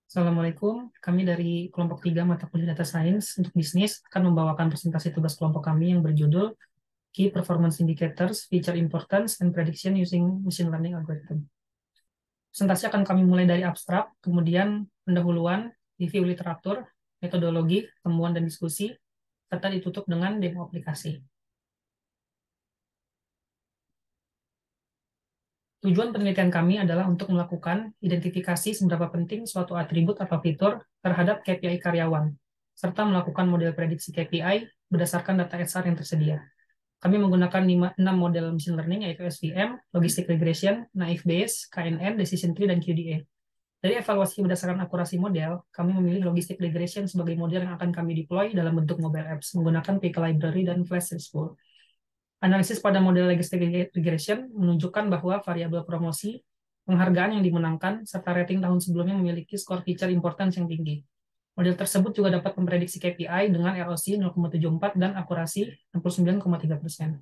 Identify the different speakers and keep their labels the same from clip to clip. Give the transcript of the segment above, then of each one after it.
Speaker 1: Assalamualaikum, kami dari kelompok 3 mata kuliah Data Science untuk bisnis akan membawakan presentasi tugas kelompok kami yang berjudul Key Performance Indicators, Feature Importance, and Prediction Using Machine Learning Algorithm. Presentasi akan kami mulai dari abstrak, kemudian pendahuluan, review literatur, metodologi, temuan dan diskusi, serta ditutup dengan demo aplikasi. Tujuan penelitian kami adalah untuk melakukan identifikasi seberapa penting suatu atribut atau fitur terhadap KPI karyawan, serta melakukan model prediksi KPI berdasarkan data HR yang tersedia. Kami menggunakan 6 model machine learning, yaitu SVM, Logistic Regression, Naive Bayes, KNN, Decision Tree, dan QDA. Dari evaluasi berdasarkan akurasi model, kami memilih Logistic Regression sebagai model yang akan kami deploy dalam bentuk mobile apps menggunakan Pika Library dan Flash RESTful. Analisis pada model logistic regression menunjukkan bahwa variabel promosi, penghargaan yang dimenangkan, serta rating tahun sebelumnya memiliki skor feature importance yang tinggi. Model tersebut juga dapat memprediksi KPI dengan ROC 0,74 dan akurasi 69,3%.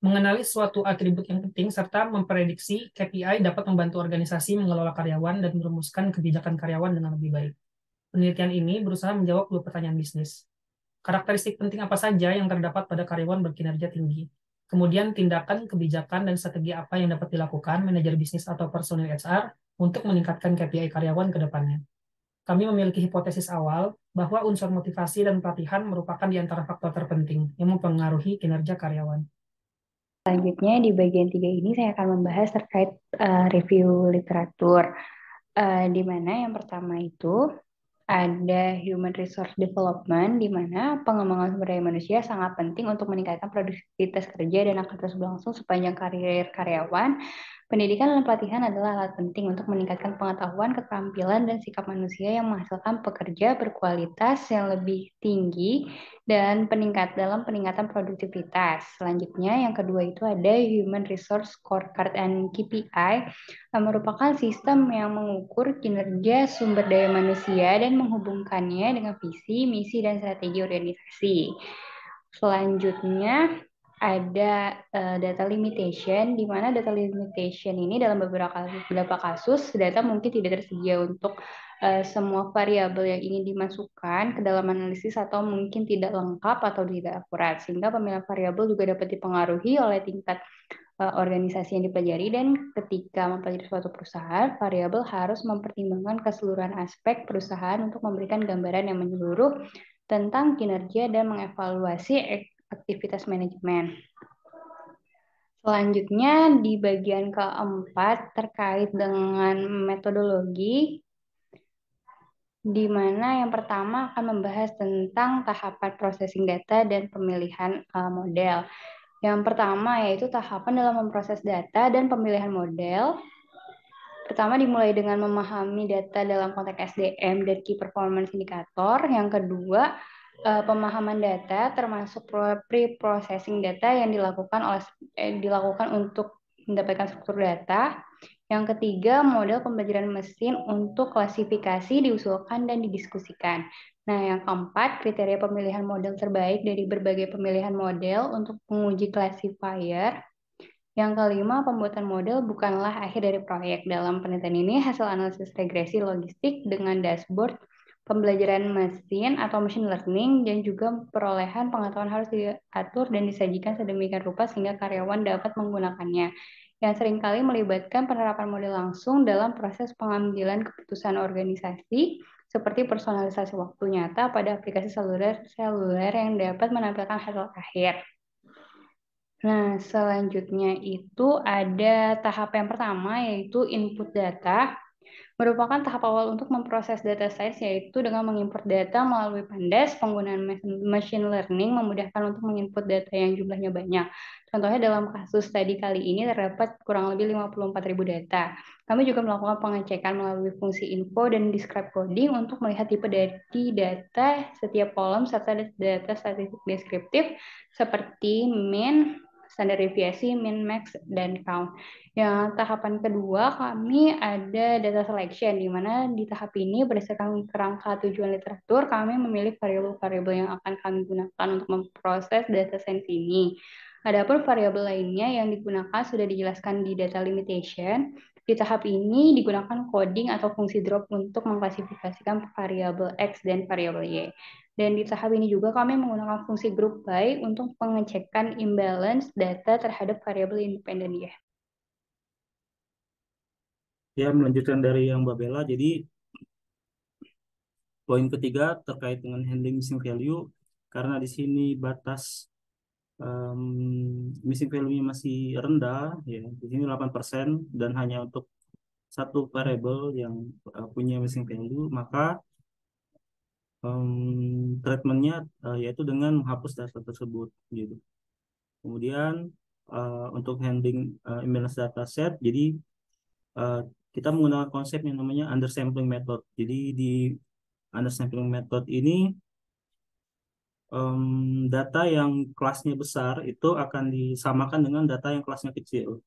Speaker 1: Mengenali suatu atribut yang penting serta memprediksi KPI dapat membantu organisasi mengelola karyawan dan merumuskan kebijakan karyawan dengan lebih baik. Penelitian ini berusaha menjawab dua pertanyaan bisnis. Karakteristik penting apa saja yang terdapat pada karyawan berkinerja tinggi? Kemudian tindakan, kebijakan, dan strategi apa yang dapat dilakukan manajer bisnis atau personil HR untuk meningkatkan KPI karyawan ke depannya. Kami memiliki hipotesis awal bahwa unsur motivasi dan pelatihan merupakan di antara faktor terpenting yang mempengaruhi kinerja karyawan.
Speaker 2: Selanjutnya di bagian 3 ini saya akan membahas terkait review literatur. Di mana yang pertama itu ada human resource development, di mana pengembangan sumber daya manusia sangat penting untuk meningkatkan produktivitas kerja dan akan terus berlangsung sepanjang karir karyawan. Pendidikan dan pelatihan adalah alat penting untuk meningkatkan pengetahuan, keterampilan, dan sikap manusia yang menghasilkan pekerja berkualitas yang lebih tinggi dan peningkatan produktivitas. Selanjutnya, yang kedua itu ada Human Resource Scorecard and KPI, merupakan sistem yang mengukur kinerja sumber daya manusia dan menghubungkannya dengan visi, misi, dan strategi organisasi. Selanjutnya, ada data limitation, di mana data limitation ini dalam beberapa kasus data mungkin tidak tersedia untuk semua variabel yang ingin dimasukkan ke dalam analisis atau mungkin tidak lengkap atau tidak akurat, sehingga pemilihan variabel juga dapat dipengaruhi oleh tingkat organisasi yang dipelajari, dan ketika mempelajari suatu perusahaan, variabel harus mempertimbangkan keseluruhan aspek perusahaan untuk memberikan gambaran yang menyeluruh tentang kinerja dan mengevaluasi aktivitas manajemen. Selanjutnya di bagian keempat terkait dengan metodologi, di mana yang pertama akan membahas tentang tahapan processing data dan pemilihan model. Yang pertama yaitu tahapan dalam memproses data dan pemilihan model. Pertama dimulai dengan memahami data dalam konteks SDM dan Key Performance Indicator. Yang kedua, pemahaman data termasuk pre-processing data yang dilakukan untuk mendapatkan struktur data. Yang ketiga, model pembelajaran mesin untuk klasifikasi diusulkan dan didiskusikan. Nah, yang keempat, kriteria pemilihan model terbaik dari berbagai pemilihan model untuk menguji classifier. Yang kelima, pembuatan model bukanlah akhir dari proyek. Dalam penelitian ini, hasil analisis regresi logistik dengan dashboard pembelajaran mesin atau machine learning dan juga perolehan pengetahuan harus diatur dan disajikan sedemikian rupa sehingga karyawan dapat menggunakannya, yang seringkali melibatkan penerapan model langsung dalam proses pengambilan keputusan organisasi, seperti personalisasi waktu nyata pada aplikasi seluler yang dapat menampilkan hasil akhir. Nah, selanjutnya itu ada tahap yang pertama, yaitu input data. Merupakan tahap awal untuk memproses data science, yaitu dengan mengimport data melalui Pandas. Penggunaan machine learning memudahkan untuk menginput data yang jumlahnya banyak. Contohnya dalam kasus tadi kali ini terdapat kurang lebih 54.000 data. Kami juga melakukan pengecekan melalui fungsi info dan describe coding untuk melihat tipe dari data setiap kolom serta data statistik deskriptif seperti mean, standar deviasi, min, max, dan count. Yang tahapan kedua, kami ada data selection, di mana di tahap ini berdasarkan kerangka tujuan literatur, kami memilih variabel-variabel yang akan kami gunakan untuk memproses data science ini. Adapun variabel lainnya yang digunakan sudah dijelaskan di data limitation. Di tahap ini digunakan coding atau fungsi drop untuk mengklasifikasikan variabel X dan variabel Y. Dan di tahap ini juga kami menggunakan fungsi group by untuk pengecekan imbalance data terhadap variabel independen Y.
Speaker 3: Ya, melanjutkan dari yang Mbak Bella, jadi poin ketiga terkait dengan handling missing value, karena di sini batas missing value-nya masih rendah, ya, di sini 8% dan hanya untuk satu variable yang punya missing value, maka treatmentnya yaitu dengan menghapus data tersebut, gitu. Kemudian untuk handling imbalance data set, jadi uh, kita menggunakan konsep yang namanya undersampling method. Jadi di undersampling method ini data yang kelasnya besar itu akan disamakan dengan data yang kelasnya kecil.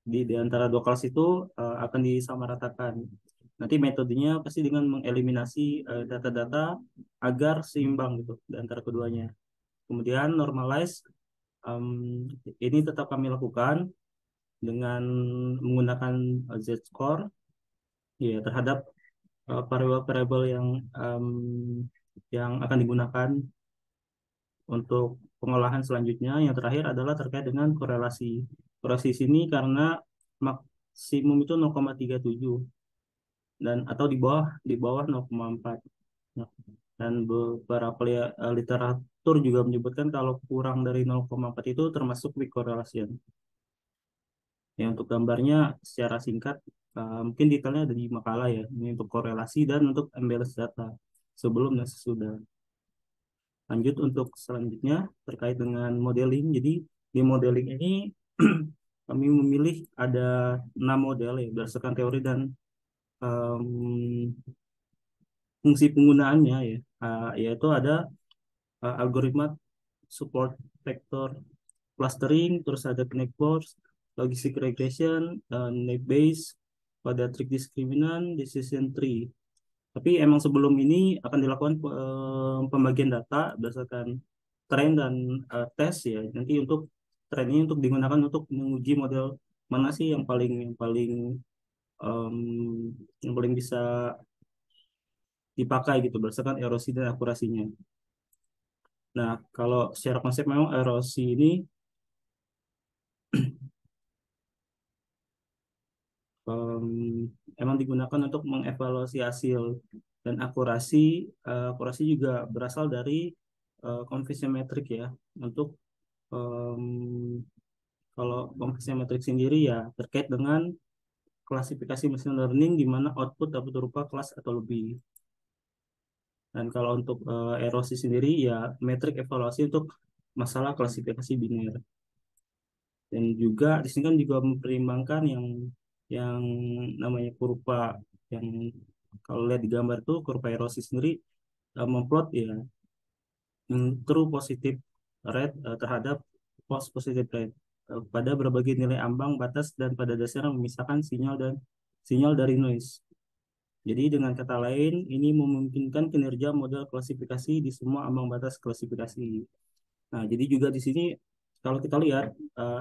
Speaker 3: Di antara dua kelas itu akan disamaratakan. Nanti metodenya pasti dengan mengeliminasi data-data agar seimbang gitu di antara keduanya. Kemudian normalize ini tetap kami lakukan dengan menggunakan z-score ya terhadap variabel-variabel yang akan digunakan untuk pengolahan selanjutnya. Yang terakhir adalah terkait dengan korelasi. Korelasi sini karena maksimum itu 0,37 dan atau di bawah 0,4. Nah, dan beberapa literatur juga menyebutkan kalau kurang dari 0,4 itu termasuk weak correlation. Ya, untuk gambarnya secara singkat, mungkin detailnya ada di makalah ya. Ini untuk korelasi dan untuk imbalance data sebelum dan sesudah. Lanjut untuk selanjutnya terkait dengan modeling. Jadi di modeling ini kami memilih ada 6 model ya berdasarkan teori dan fungsi penggunaannya ya. Yaitu ada algoritma support vector clustering, terus ada connect boards, logistic regression, naive Bayes, quadratic discriminant, decision tree. Tapi emang sebelum ini akan dilakukan pembagian data berdasarkan tren dan tes ya. Nanti untuk tren ini untuk digunakan untuk menguji model mana sih em, yang paling bisa dipakai gitu berdasarkan erosi dan akurasinya. Nah, kalau secara konsep memang erosi ini em, emang digunakan untuk mengevaluasi hasil dan akurasi juga berasal dari confusion metric ya untuk em, kalau confusion metric sendiri ya terkait dengan klasifikasi machine learning di mana output dapat berupa kelas atau lebih. Dan kalau untuk erosi sendiri ya metrik evaluasi untuk masalah klasifikasi biner. Dan juga di sini kan juga mempertimbangkan yang namanya kurva yang kalau lihat di gambar itu kurva erosi sendiri memplot ya true positive rate terhadap false positive rate pada berbagai nilai ambang batas dan pada dasarnya memisahkan sinyal dari noise. Jadi dengan kata lain ini memungkinkan kinerja model klasifikasi di semua ambang batas klasifikasi. Nah, jadi juga di sini kalau kita lihat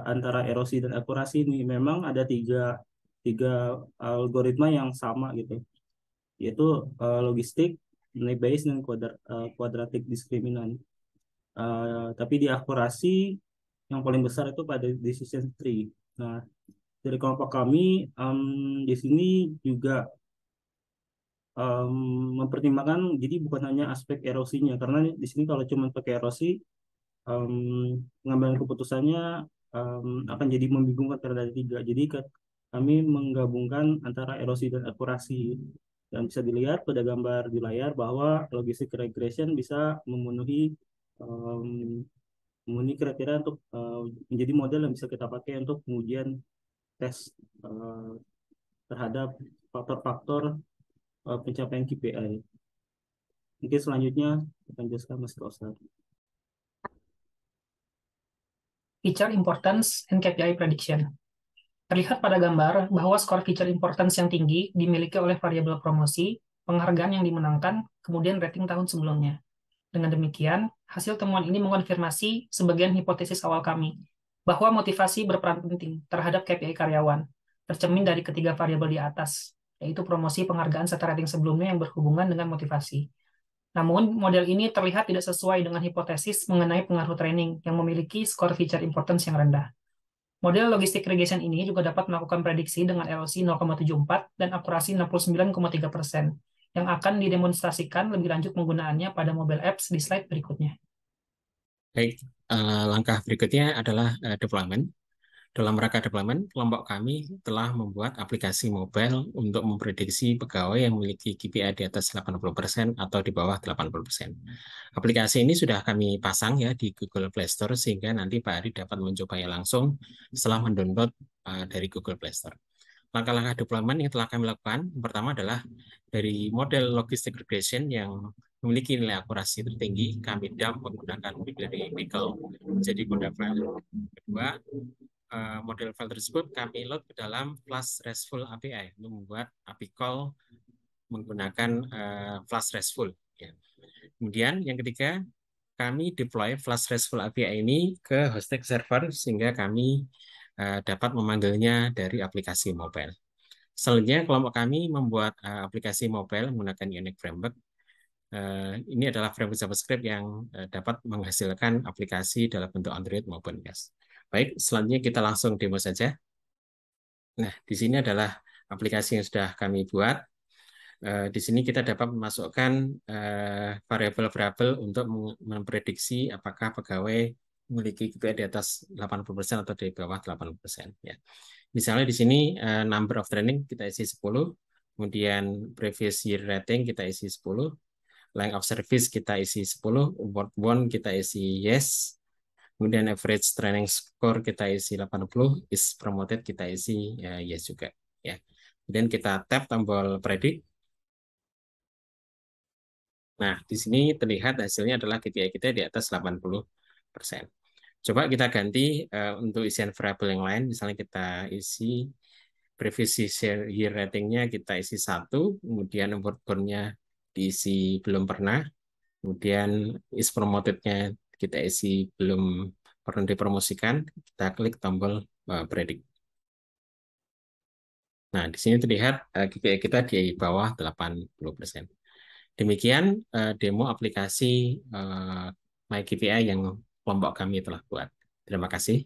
Speaker 3: antara erosi dan akurasi ini memang ada tiga algoritma yang sama gitu, yaitu logistik, naive Bayes dan quadratic discriminant. Tapi di akurasi yang paling besar itu pada decision tree. Nah, dari kelompok kami di sini juga mempertimbangkan jadi bukan hanya aspek erosinya karena di sini kalau cuma pakai erosi pengambilan keputusannya akan jadi membingungkan karena ada tiga. Jadi kami menggabungkan antara erosi dan akurasi. Dan bisa dilihat pada gambar di layar bahwa logistic regression bisa memenuhi kriteria untuk menjadi model yang bisa kita pakai untuk pengujian tes terhadap faktor-faktor pencapaian KPI. Mungkin selanjutnya akan jelaskan Mas Kausar.
Speaker 1: Feature Importance and KPI Prediction. Terlihat pada gambar bahwa skor feature importance yang tinggi dimiliki oleh variabel promosi, penghargaan yang dimenangkan, kemudian rating tahun sebelumnya. Dengan demikian, hasil temuan ini mengonfirmasi sebagian hipotesis awal kami, bahwa motivasi berperan penting terhadap KPI karyawan, tercermin dari ketiga variabel di atas, yaitu promosi, penghargaan, serta rating sebelumnya yang berhubungan dengan motivasi. Namun, model ini terlihat tidak sesuai dengan hipotesis mengenai pengaruh training yang memiliki skor feature importance yang rendah. Model logistic regression ini juga dapat melakukan prediksi dengan LOC 0,74 dan akurasi 69,3%, yang akan didemonstrasikan lebih lanjut penggunaannya pada mobile apps di slide berikutnya.
Speaker 4: Baik, langkah berikutnya adalah deployment. Dalam rangka deployment, kelompok kami telah membuat aplikasi mobile untuk memprediksi pegawai yang memiliki KPI di atas 80% atau di bawah 80%. Aplikasi ini sudah kami pasang ya di Google Play Store sehingga nanti Pak Ari dapat mencobanya langsung setelah mendownload dari Google Play Store. Langkah-langkah deployment yang telah kami lakukan, pertama adalah dari model logistic regression yang memiliki nilai akurasi tertinggi, kami dump menggunakan dari Nickel menjadi model file. Kedua, model file tersebut kami load ke dalam Flash RESTful API untuk membuat API call menggunakan Flash RESTful. Ya. Kemudian yang ketiga, kami deploy Flash RESTful API ini ke hosted server sehingga kami dapat memanggilnya dari aplikasi mobile. Selanjutnya, kelompok kami membuat aplikasi mobile menggunakan Ionic Framework. Ini adalah framework JavaScript yang dapat menghasilkan aplikasi dalam bentuk Android maupun iOS. Baik, selanjutnya kita langsung demo saja. Nah, di sini adalah aplikasi yang sudah kami buat. Di sini kita dapat memasukkan variabel-variabel untuk memprediksi apakah pegawai memiliki KPI di atas 80% atau di bawah 80%. Ya. Misalnya di sini number of training kita isi 10, kemudian previous year rating kita isi 10, length of service kita isi 10, award won kita isi yes, kemudian average training score kita isi 80, is promoted kita isi yes juga. Ya. Kemudian kita tap tombol predict. Nah, di sini terlihat hasilnya adalah KPI kita di atas 80%. Coba kita ganti untuk isian variabel yang lain, misalnya kita isi previous year ratingnya kita isi 1, kemudian award won-nya diisi belum pernah, kemudian is promoted-nya kita isi belum pernah dipromosikan, kita klik tombol predict. Nah, di sini terlihat KPI kita di bawah 80%. Demikian demo aplikasi MyKPI yang kelompok kami telah buat. Terima kasih.